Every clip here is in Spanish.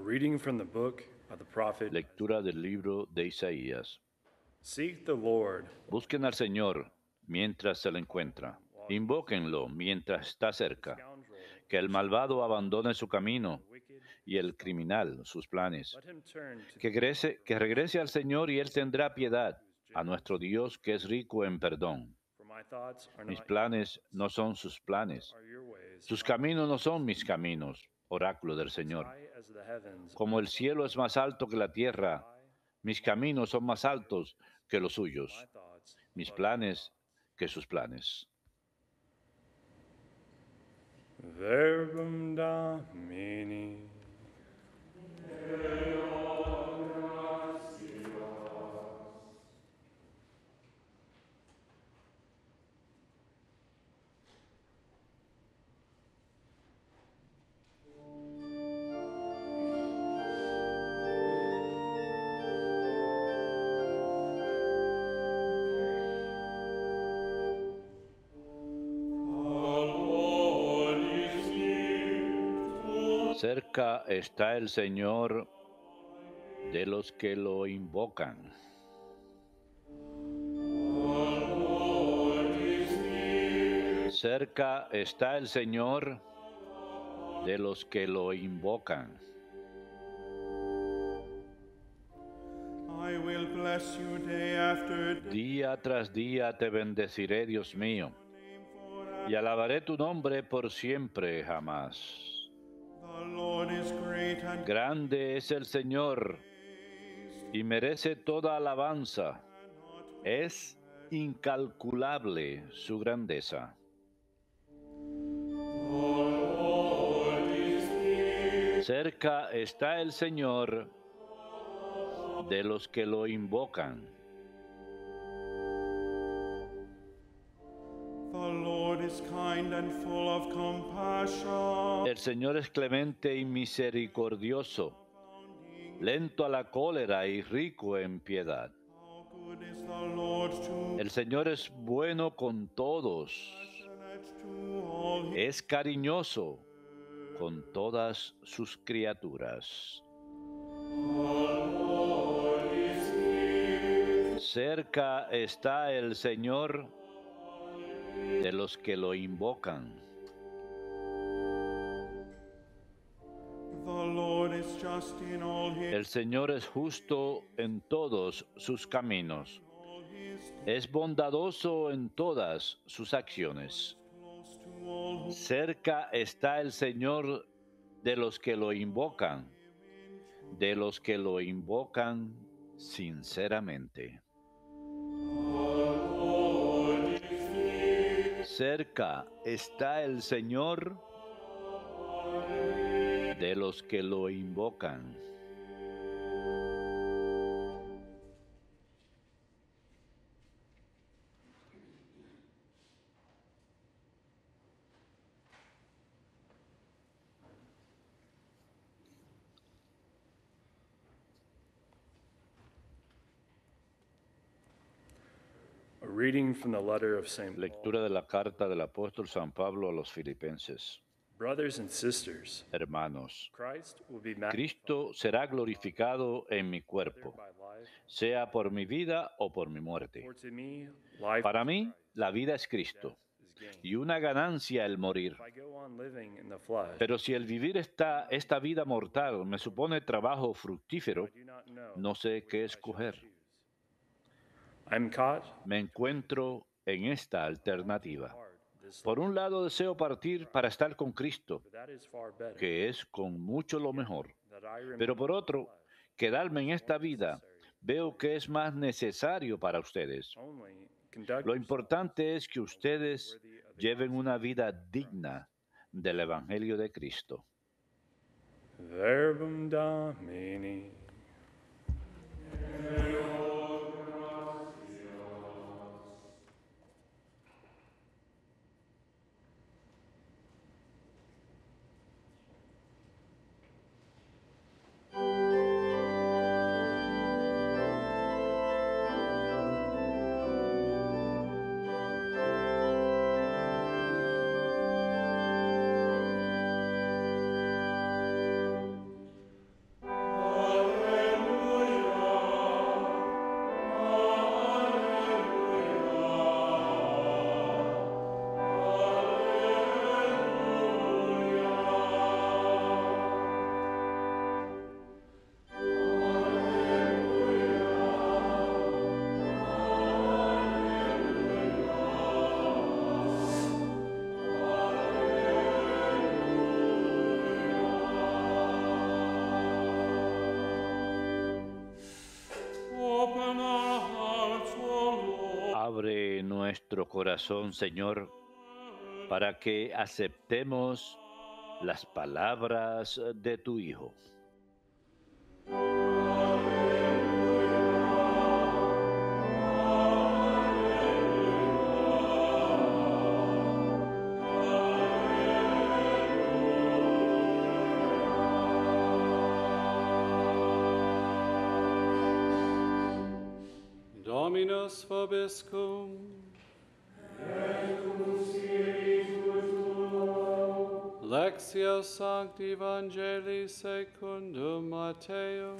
reading from the book of the prophet. Lectura del libro de Isaías. Seek the Lord. Busquen al Señor mientras se lo encuentra. Invóquenlo mientras está cerca. Que el malvado abandone su camino y el criminal sus planes. Que regrese al Señor y Él tendrá piedad, a nuestro Dios que es rico en perdón. Mis planes no son sus planes. Sus caminos no son mis caminos, oráculo del Señor. Como el cielo es más alto que la tierra, mis caminos son más altos que los suyos, mis planes que sus planes. Verbum Domini. Cerca está el Señor de los que lo invocan. Cerca está el Señor de los que lo invocan. I will bless you day after day. Día tras día te bendeciré, Dios mío, y alabaré tu nombre por siempre jamás. The Lord is great and Grande es el Señor y merece toda alabanza. Es incalculable su grandeza. Cerca está el Señor de los que lo invocan. the Lord is kind and full of compassion. El Señor es clemente y misericordioso, lento a la cólera y rico en piedad. How good is the Lord to El Señor es bueno con todos, all his es cariñoso con todas sus criaturas. Cerca está el Señor de los que lo invocan. The Lord is just in all his El Señor es justo en todos sus caminos. Es bondadoso en todas sus acciones. close to all who Cerca está el Señor de los que lo invocan, de los que lo invocan sinceramente. Cerca está el Señor de los que lo invocan. A reading from the letter of St. Paul. Lectura de la carta del apóstol San Pablo a los Filipenses. Brothers and sisters, Hermanos, Christ will be magnified Cristo será glorificado en mi cuerpo, by life. sea por mi vida o por mi muerte. For to me, life Para is mí, Christ, la vida es Cristo is gain. y una ganancia el morir. If I go on living in the flesh, Pero si el vivir esta vida mortal me supone trabajo fructífero, I do not know no sé qué which I shall escoger. choose. I am caught Me encuentro en esta alternativa. hard this Por un lado deseo partir para estar con Cristo, but that is far better. que es con mucho lo mejor. That I remain Pero por in the otro, flesh, quedarme en esta vida veo que es más necesario para ustedes. only conduct Lo yourselves importante es que ustedes worthy of the lleven una vida digna del Evangelio de Cristo. Verbum Domini. nuestro corazón, Señor, para que aceptemos las palabras de tu Hijo. Dominus vobiscum. Lectio Sancti Evangelii secundum Matteum.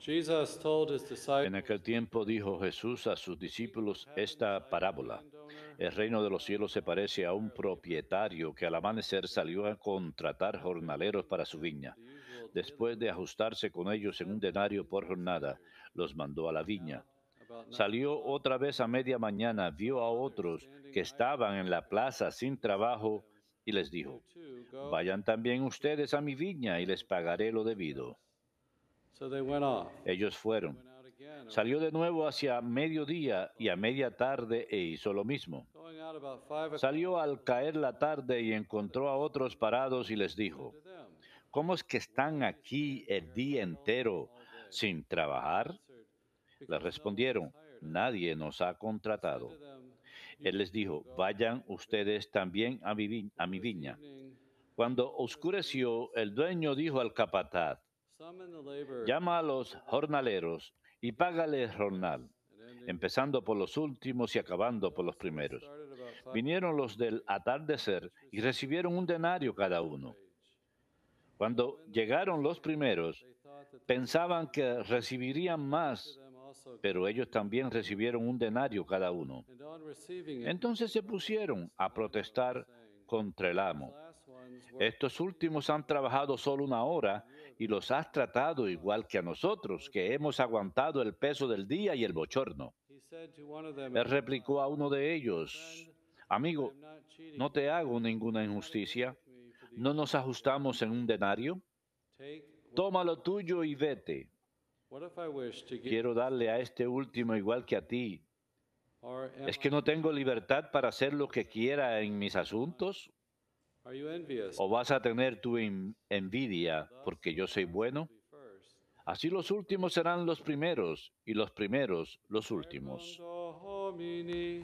Jesus told his En disciples, aquel tiempo dijo Jesús a sus discípulos esta parábola. El reino de los cielos se parece a un propietario que al amanecer salió a contratar jornaleros para su viña. Después de ajustarse con ellos en un denario por jornada, los mandó a la viña. Salió otra vez a media mañana, vio a otros que estaban en la plaza sin trabajo y les dijo: vayan también ustedes a mi viña y les pagaré lo debido. So they went off. Ellos fueron. Went out again. Salió de nuevo hacia mediodía y a media tarde e hizo lo mismo. Going out about 5 Salió al caer la tarde y encontró a otros parados y les dijo: to them. ¿cómo es que están aquí el día entero sin trabajar? Les respondieron: nadie nos ha contratado. Él les dijo: vayan ustedes también a mi viña. Cuando oscureció, el dueño dijo al capataz: Summon the laborers. llama a los jornaleros y págales jornal, empezando por los últimos y acabando por los primeros. Started about 5 Vinieron los del atardecer y recibieron un denario cada uno. Cuando llegaron los primeros, They thought that pensaban que recibirían más, them also. pero ellos también recibieron un denario cada uno. And on receiving it, Entonces se pusieron a protestar contra el amo. last ones were Estos últimos han trabajado solo una hora y los has tratado igual que a nosotros, que hemos aguantado el peso del día y el bochorno. he said to one of them, Él replicó a uno de ellos: amigo, I'm not cheating. no te hago ninguna injusticia. Me for the ¿No nos ajustamos en un denario? take. Toma lo tuyo y vete. What if I wish to give Quiero darle a este último igual que a ti. or am ¿Es que no tengo libertad para hacer lo que quiera en mis asuntos? Are you envious? ¿O vas a tener tu envidia porque yo soy bueno? Be first. Así los últimos serán los primeros y los primeros los últimos. Requiem Domini.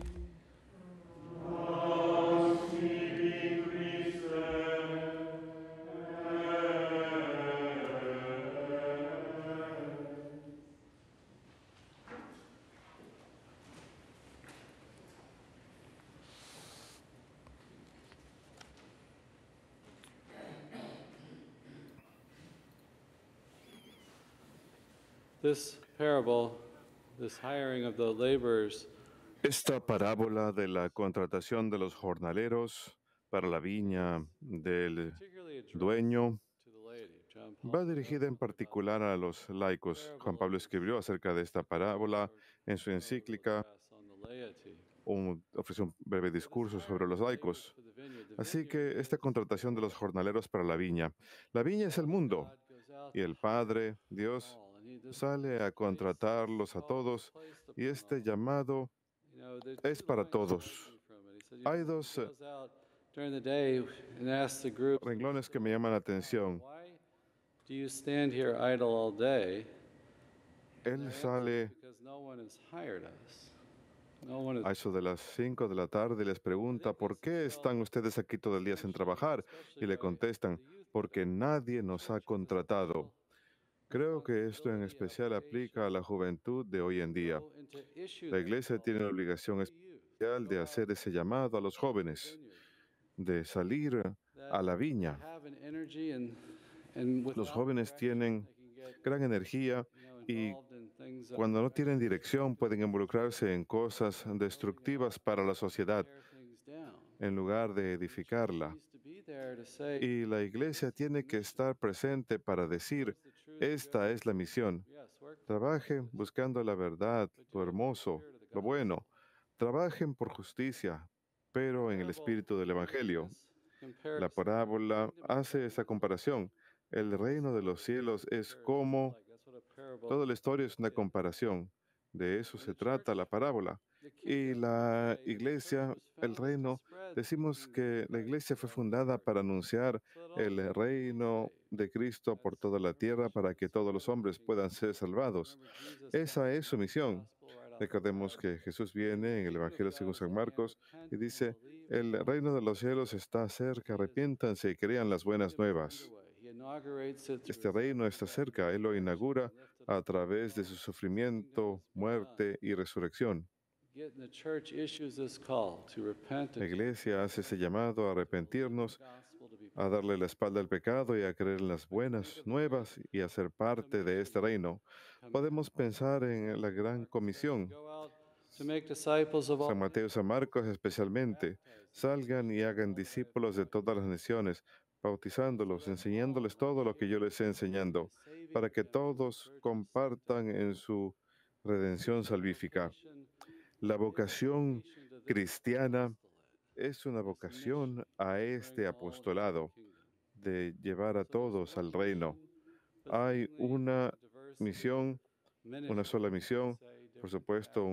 This parable, this hiring of the laborers, Esta parábola de la contratación de los jornaleros para la viña del particularly addressed dueño to the laity. John Paul va dirigida en particular a los laicos. Juan Pablo escribió acerca de esta parábola en su encíclica, address on the laity. ofreció un breve discurso sobre los laicos. For the vineyard, the Así vineyard que esta contratación de los jornaleros para la viña es el mundo God goes out y el Padre, Dios, all, and he does sale a contratarlos a todos y este llamado es para todos. Hay dos during the day and asks the group, renglones que me llaman la atención. why do you stand here idle all day? Él sale Because no one has hired us. No one a has eso de las 5 de la tarde y les pregunta: ¿por qué están ustedes aquí todo el día sin trabajar? Y le contestan: porque nadie nos ha contratado. Creo que esto en especial aplica a la juventud de hoy en día. go into issue La iglesia tiene la obligación especial de hacer ese llamado a los jóvenes, de salir a la viña. have an energy and Los without jóvenes tienen they can get gran energía y involved in things that cuando no tienen dirección pueden involucrarse en cosas destructivas para la sociedad tear things down. en lugar de edificarla. Needs to be there to say Y la iglesia tiene que estar presente para decir: Esta es la misión. Trabajen buscando la verdad, lo hermoso, lo bueno. Trabajen por justicia, pero en el espíritu del Evangelio. La parábola hace esa comparación. El reino de los cielos es como... Toda la historia es una comparación. De eso se trata la parábola. Y la iglesia, el reino, decimos que la iglesia fue fundada para anunciar el reino de Cristo por toda la tierra para que todos los hombres puedan ser salvados. Esa es su misión. Recordemos que Jesús viene en el Evangelio según San Marcos y dice, el reino de los cielos está cerca, arrepiéntanse y crean las buenas nuevas. Este reino está cerca, Él lo inaugura a través de su sufrimiento, muerte y resurrección. La iglesia hace ese llamado a arrepentirnos, a darle la espalda al pecado y a creer en las buenas nuevas y a ser parte de este reino. Podemos pensar en la gran comisión. San Mateo y San Marcos especialmente, salgan y hagan discípulos de todas las naciones, bautizándolos, enseñándoles todo lo que yo les he enseñado, para que todos compartan en su redención salvífica. La vocación cristiana es una vocación a este apostolado de llevar a todos al reino. Hay una misión, una sola misión, por supuesto,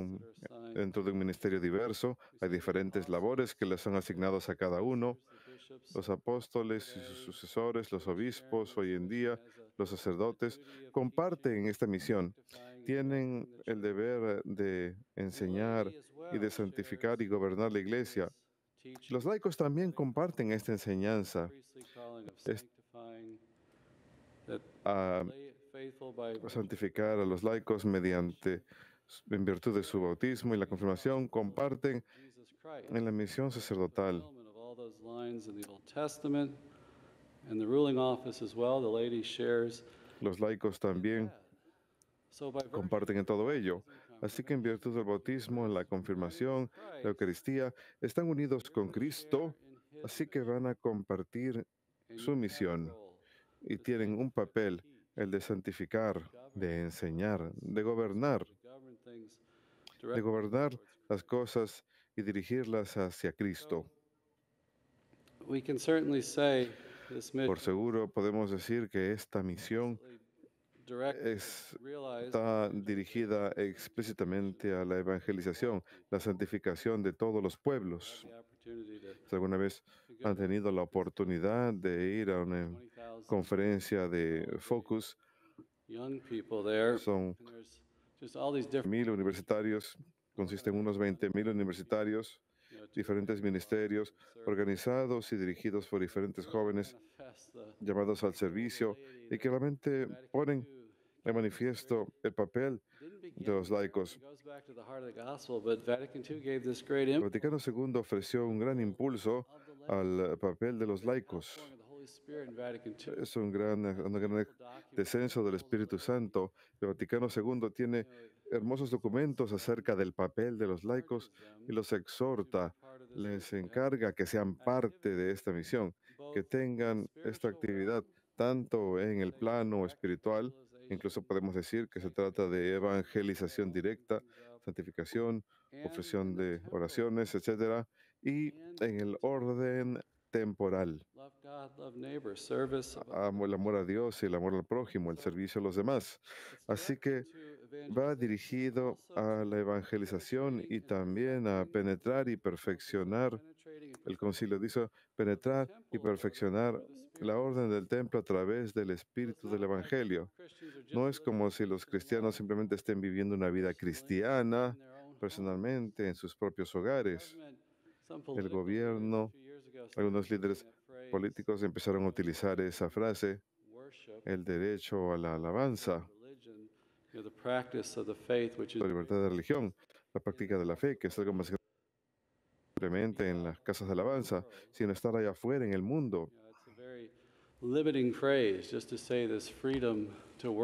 dentro de un ministerio diverso, hay diferentes labores que les son asignados a cada uno. Los apóstoles y sus sucesores, los obispos, hoy en día, los sacerdotes, comparten esta misión. Tienen el deber de enseñar y de santificar y gobernar la iglesia. Los laicos también comparten esta enseñanza a santificar a los laicos en virtud de su bautismo y la confirmación, comparten en la misión sacerdotal. Los laicos también comparten en todo ello. Así que en virtud del bautismo, en la confirmación, la Eucaristía, están unidos con Cristo, así que van a compartir su misión y tienen un papel, el de santificar, de enseñar, de gobernar las cosas y dirigirlas hacia Cristo. Por seguro podemos decir que esta misión está dirigida explícitamente a la evangelización, la santificación de todos los pueblos. Si alguna vez han tenido la oportunidad de ir a una conferencia de Focus, son 1,000 universitarios, consisten en unos 20,000 universitarios, diferentes ministerios, organizados y dirigidos por diferentes jóvenes llamados al servicio y que realmente ponen de manifiesto el papel de los laicos. El Vaticano II ofreció un gran impulso al papel de los laicos. Es un gran descenso del Espíritu Santo. El Vaticano II tiene hermosos documentos acerca del papel de los laicos y los exhorta, les encarga que sean parte de esta misión, que tengan esta actividad tanto en el plano espiritual, incluso podemos decir que se trata de evangelización directa, santificación, ofrección de oraciones, etcétera, y en el orden temporal. Amo el amor a Dios y el amor al prójimo, el servicio a los demás. Así que va dirigido a la evangelización y también a penetrar y perfeccionar. El concilio dice penetrar y perfeccionar la orden del templo a través del espíritu del evangelio. No es como si los cristianos simplemente estén viviendo una vida cristiana personalmente en sus propios hogares. El gobierno, algunos líderes políticos empezaron a utilizar esa frase, el derecho a la alabanza, la libertad de religión, la práctica de la fe, que es algo más simplemente en las casas de alabanza, sino estar allá afuera en el mundo.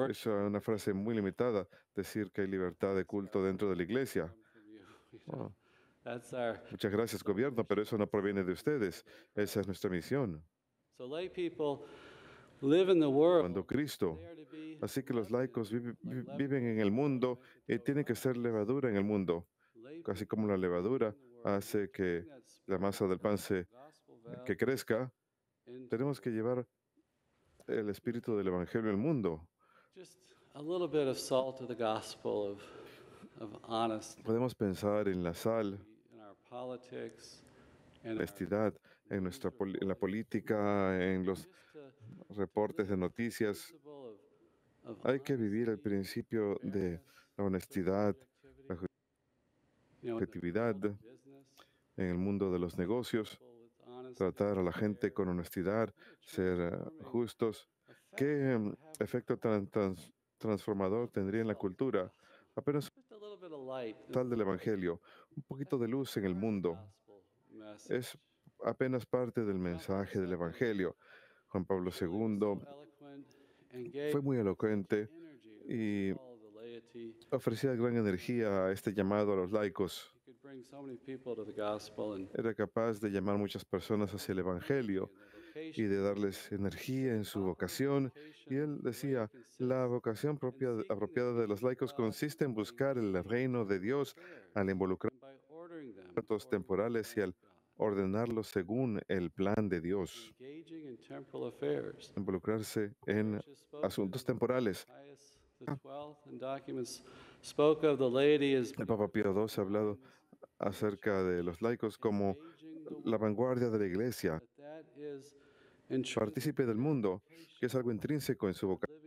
Es una frase muy limitada, decir que hay libertad de culto dentro de la iglesia. Wow. Muchas gracias, gobierno, pero eso no proviene de ustedes. Esa es nuestra misión. cuando Cristo. Así que los laicos viven en el mundo y tienen que ser levadura en el mundo. Así como la levadura hace que la masa del pan que crezca, tenemos que llevar el espíritu del Evangelio al mundo. Podemos pensar en la sal, honestidad en la política, en los reportes de noticias. Hay que vivir el principio de la honestidad, la objetividad en el mundo de los negocios, tratar a la gente con honestidad, ser justos. ¿Qué efecto transformador tendría en la cultura? Apenas tal del Evangelio, un poquito de luz en el mundo. Es apenas parte del mensaje del Evangelio. Juan Pablo II fue muy elocuente y ofrecía gran energía a este llamado a los laicos. Era capaz de llamar muchas personas hacia el Evangelio y de darles energía en su vocación. Y él decía, la vocación apropiada de los laicos consiste en buscar el reino de Dios al involucrar asuntos temporales y al ordenarlos según el plan de Dios. Involucrarse en asuntos temporales. El Papa Pío XII ha hablado acerca de los laicos como la vanguardia de la iglesia, partícipe del mundo, que es algo intrínseco en su vocación,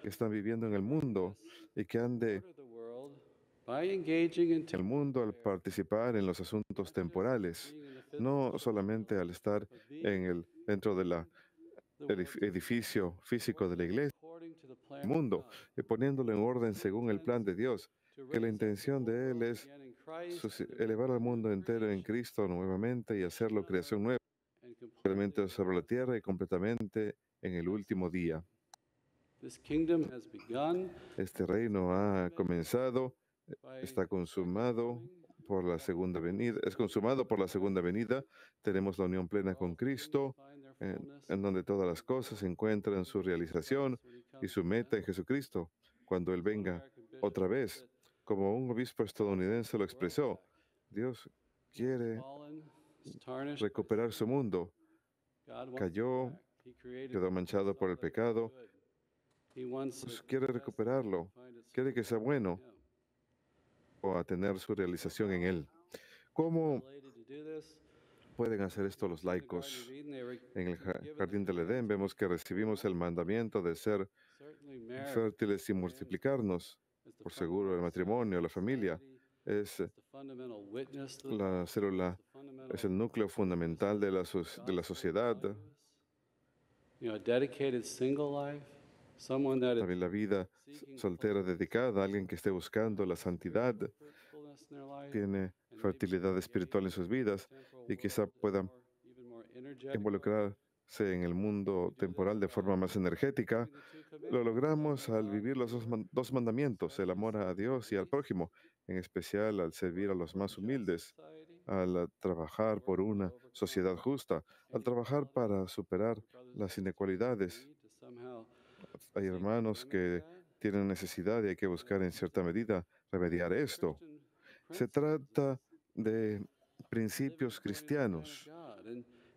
que están viviendo en el mundo y que han de el mundo al participar en los asuntos temporales, no solamente al estar dentro del edificio físico de la iglesia, el mundo, y poniéndolo en orden según el plan de Dios, que la intención de Él es elevar al mundo entero en Cristo nuevamente y hacerlo creación nueva, realmente sobre la tierra y completamente en el último día. Este reino ha comenzado, está consumado por la segunda venida, es consumado por la segunda venida. Tenemos la unión plena con Cristo, en donde todas las cosas encuentran su realización y su meta en Jesucristo, cuando Él venga otra vez. Como un obispo estadounidense lo expresó, Dios quiere recuperar su mundo. Cayó, quedó manchado por el pecado, pues quiere recuperarlo, quiere que sea bueno o a tener su realización en Él. ¿Cómo pueden hacer esto los laicos? En el jardín del Edén vemos que recibimos el mandamiento de ser fértiles y multiplicarnos. Por seguro, el matrimonio, la familia, es la célula, es el núcleo fundamental de la sociedad. También la vida soltera dedicada a alguien que esté buscando la santidad, tiene fertilidad espiritual en sus vidas y quizá puedan involucrarse en el mundo temporal de forma más energética. Lo logramos al vivir los dos mandamientos, el amor a Dios y al prójimo, en especial al servir a los más humildes, al trabajar por una sociedad justa, al trabajar para superar las inequalidades. Hay hermanos que tienen necesidad y hay que buscar en cierta medida remediar esto. Se trata de principios cristianos,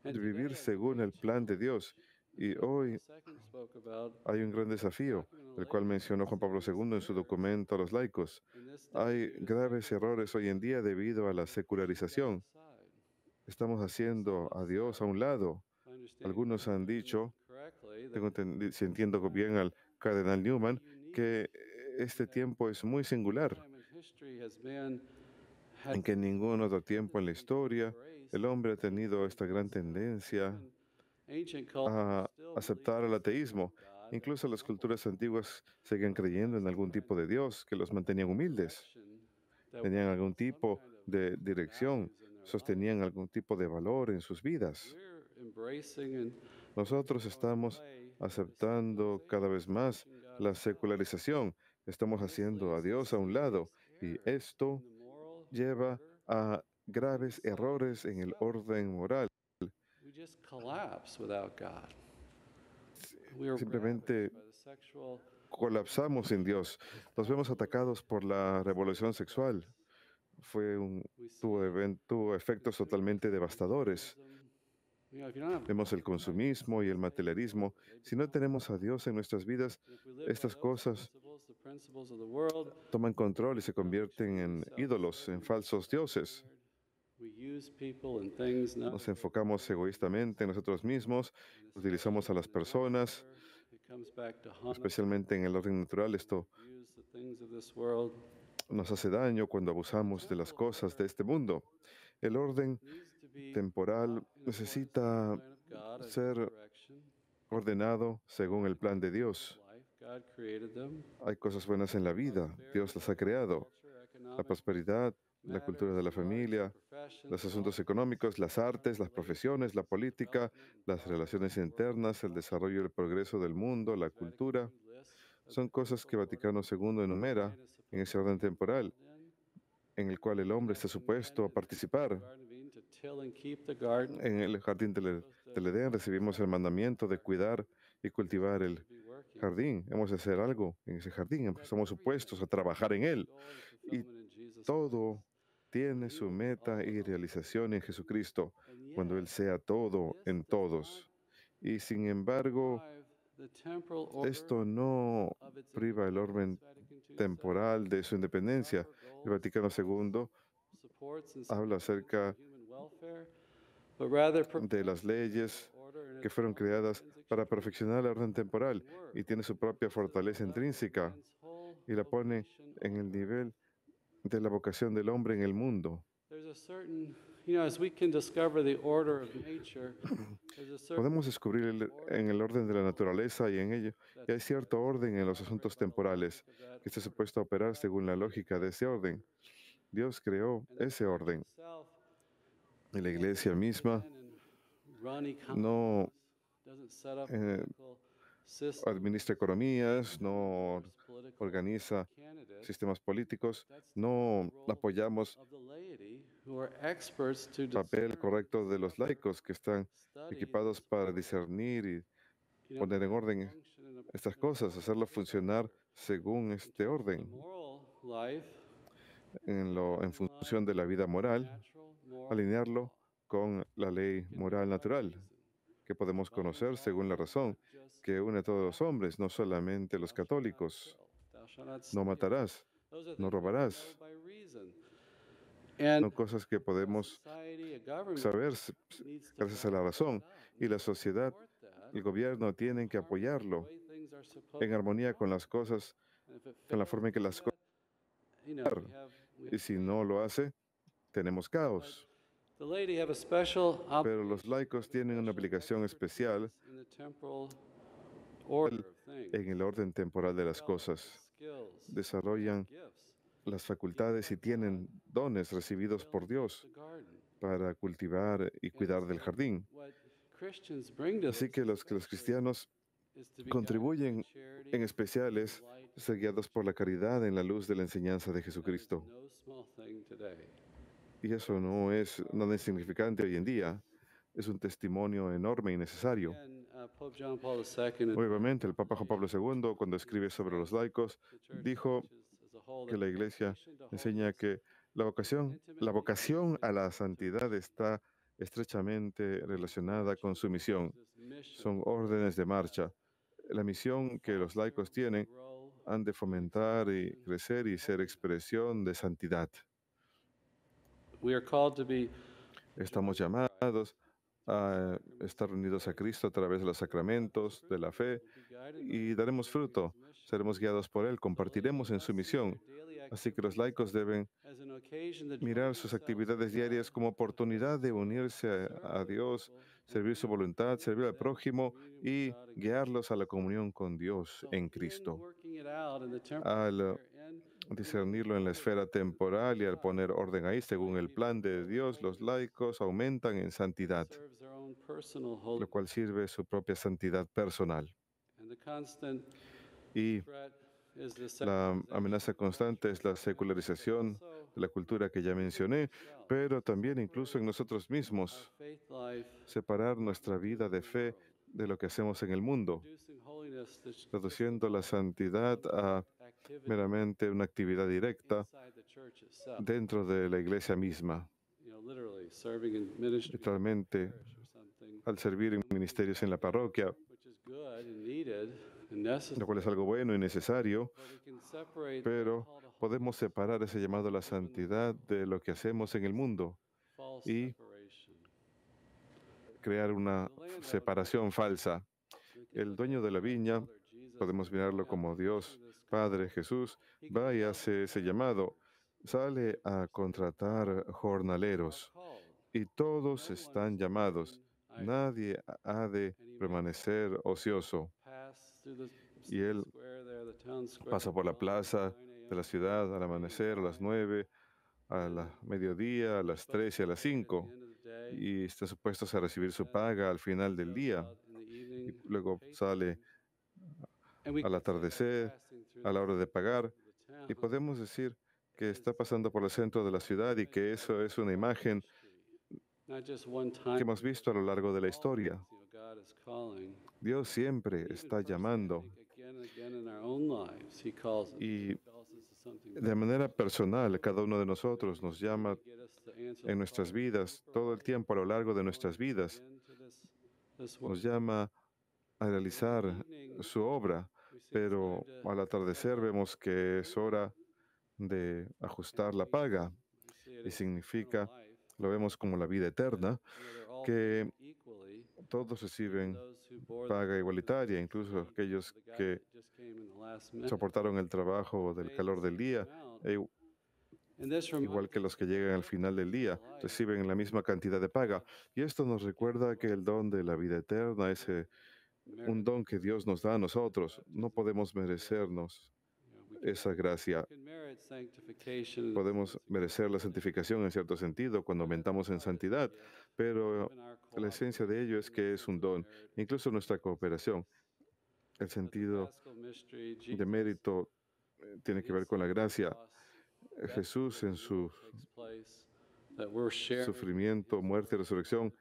de vivir según el plan de Dios. Y hoy hay un gran desafío, el cual mencionó Juan Pablo II en su documento a los laicos. Hay graves errores hoy en día debido a la secularización. Estamos haciendo a Dios a un lado. Algunos han dicho, si entiendo bien al cardenal Newman, que este tiempo es muy singular, en que en ningún otro tiempo en la historia el hombre ha tenido esta gran tendencia a aceptar el ateísmo. Incluso las culturas antiguas seguían creyendo en algún tipo de Dios que los mantenían humildes, tenían algún tipo de dirección, sostenían algún tipo de valor en sus vidas. Nosotros estamos aceptando cada vez más la secularización, estamos haciendo a Dios a un lado y esto lleva a graves errores en el orden moral. simplemente colapsamos en Dios. Nos vemos atacados por la revolución sexual. Tuvo efectos totalmente devastadores. Vemos el consumismo y el materialismo. Si no tenemos a Dios en nuestras vidas, estas cosas toman control y se convierten en ídolos, en falsos dioses. Nos enfocamos egoístamente en nosotros mismos, utilizamos a las personas, especialmente en el orden natural. Esto nos hace daño cuando abusamos de las cosas de este mundo. El orden temporal necesita ser ordenado según el plan de Dios. Hay cosas buenas en la vida, Dios las ha creado. La prosperidad, la cultura de la familia, los asuntos económicos, las artes, las profesiones, la política, las relaciones internas, el desarrollo y el progreso del mundo, la cultura, son cosas que Vaticano II enumera en ese orden temporal, en el cual el hombre está supuesto a participar. En el jardín del Edén recibimos el mandamiento de cuidar y cultivar el jardín. Hemos de hacer algo en ese jardín. Estamos supuestos a trabajar en él. Y todo tiene su meta y realización en Jesucristo, cuando Él sea todo en todos. Y sin embargo, esto no priva el orden temporal de su independencia. El Vaticano II habla acerca de las leyes que fueron creadas para perfeccionar el orden temporal y tiene su propia fortaleza intrínseca y la pone en el nivel de la vocación del hombre en el mundo. Podemos descubrir en el orden de la naturaleza y en ello, y hay cierto orden en los asuntos temporales que está supuesto a operar según la lógica de ese orden. Dios creó ese orden. Y la iglesia misma no administra economías, no organiza sistemas políticos, no apoyamos el papel correcto de los laicos que están equipados para discernir y poner en orden estas cosas, hacerlo funcionar según este orden, en función de la vida moral, alinearlo con la ley moral natural que podemos conocer según la razón que une a todos los hombres, no solamente los católicos. No matarás, no robarás. Son cosas que podemos saber gracias a la razón. Y la sociedad, el gobierno tienen que apoyarlo en armonía con las cosas, con la forma en que las cosas. Y si no lo hace, tenemos caos. Pero los laicos tienen una aplicación especial en el orden temporal de las cosas. Desarrollan las facultades y tienen dones recibidos por Dios para cultivar y cuidar del jardín. Así que los cristianos contribuyen en especial es ser guiados por la caridad en la luz de la enseñanza de Jesucristo. Y eso no es nada insignificante hoy en día. Es un testimonio enorme y necesario. Obviamente, el Papa Juan Pablo II, cuando escribe sobre los laicos, dijo que la Iglesia enseña que la vocación a la santidad está estrechamente relacionada con su misión. Son órdenes de marcha. La misión que los laicos tienen han de fomentar y crecer y ser expresión de santidad. Estamos llamados a estar unidos a Cristo a través de los sacramentos, de la fe, y daremos fruto, seremos guiados por Él, compartiremos en su misión. Así que los laicos deben mirar sus actividades diarias como oportunidad de unirse a Dios, servir su voluntad, servir al prójimo y guiarlos a la comunión con Dios en Cristo. Al discernirlo en la esfera temporal y al poner orden ahí según el plan de Dios, los laicos aumentan en santidad, lo cual sirve su propia santidad personal. Y la amenaza constante es la secularización de la cultura que ya mencioné, pero también incluso en nosotros mismos, separar nuestra vida de fe de lo que hacemos en el mundo, reduciendo la santidad a meramente una actividad directa dentro de la iglesia misma, literalmente al servir en ministerios en la parroquia, lo cual es algo bueno y necesario, pero podemos separar ese llamado a la santidad de lo que hacemos en el mundo y crear una separación falsa. El dueño de la viña, podemos mirarlo como Dios, Padre Jesús, va y hace ese llamado, sale a contratar jornaleros y todos están llamados. Nadie ha de permanecer ocioso. Y él pasa por la plaza de la ciudad al amanecer, a las 9, a la mediodía, a las 3 y a las 5, y está supuesto a recibir su paga al final del día. Y luego sale al atardecer, a la hora de pagar, y podemos decir que está pasando por el centro de la ciudad y que eso es una imagen que hemos visto a lo largo de la historia. Dios siempre está llamando y de manera personal cada uno de nosotros nos llama en nuestras vidas, todo el tiempo a lo largo de nuestras vidas, nos llama a realizar su obra, pero al atardecer vemos que es hora de ajustar la paga y significa, lo vemos como la vida eterna, que todos reciben paga igualitaria, incluso aquellos que soportaron el trabajo del calor del día, igual que los que llegan al final del día, reciben la misma cantidad de paga. Y esto nos recuerda que el don de la vida eterna es un don que Dios nos da a nosotros. No podemos merecernos esa gracia. Podemos merecer la santificación en cierto sentido cuando aumentamos en santidad, pero la esencia de ello es que es un don. Incluso nuestra cooperación, el sentido de mérito tiene que ver con la gracia. Jesús en su sufrimiento, muerte y resurrección,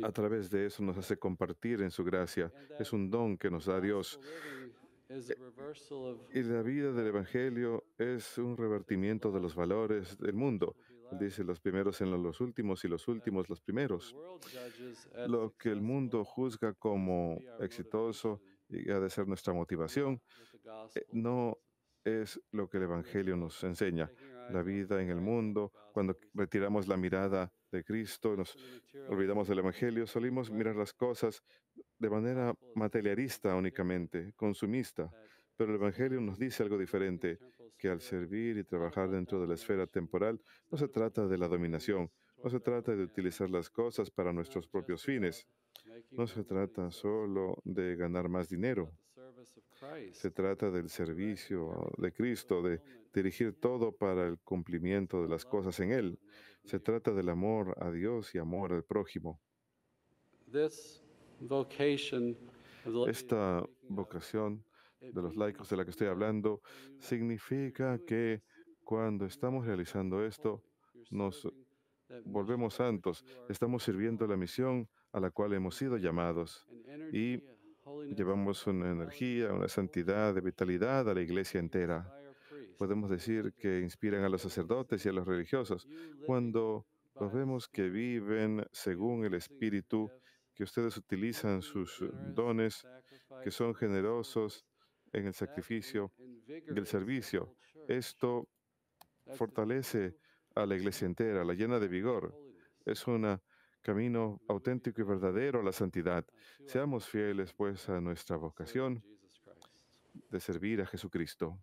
a través de eso nos hace compartir en su gracia. Es un don que nos da Dios. Y la vida del Evangelio es un revertimiento de los valores del mundo. Él dice los primeros en los últimos y los últimos los primeros. Lo que el mundo juzga como exitoso y ha de ser nuestra motivación, no es lo que el Evangelio nos enseña. La vida en el mundo, cuando retiramos la mirada de Cristo, nos olvidamos del Evangelio, solimos mirar las cosas de manera materialista únicamente, consumista. Pero el Evangelio nos dice algo diferente, que al servir y trabajar dentro de la esfera temporal, no se trata de la dominación, no se trata de utilizar las cosas para nuestros propios fines, no se trata solo de ganar más dinero. Se trata del servicio de Cristo, de dirigir todo para el cumplimiento de las cosas en Él. Se trata del amor a Dios y amor al prójimo. Esta vocación de los laicos de la que estoy hablando significa que cuando estamos realizando esto, nos volvemos santos, estamos sirviendo la misión a la cual hemos sido llamados y llevamos una energía, una santidad de vitalidad a la iglesia entera. Podemos decir que inspiran a los sacerdotes y a los religiosos cuando los vemos que viven según el Espíritu, que ustedes utilizan sus dones, que son generosos en el sacrificio y el servicio. Esto fortalece a la iglesia entera, la llena de vigor. Es un camino auténtico y verdadero a la santidad. Seamos fieles, pues, a nuestra vocación de servir a Jesucristo.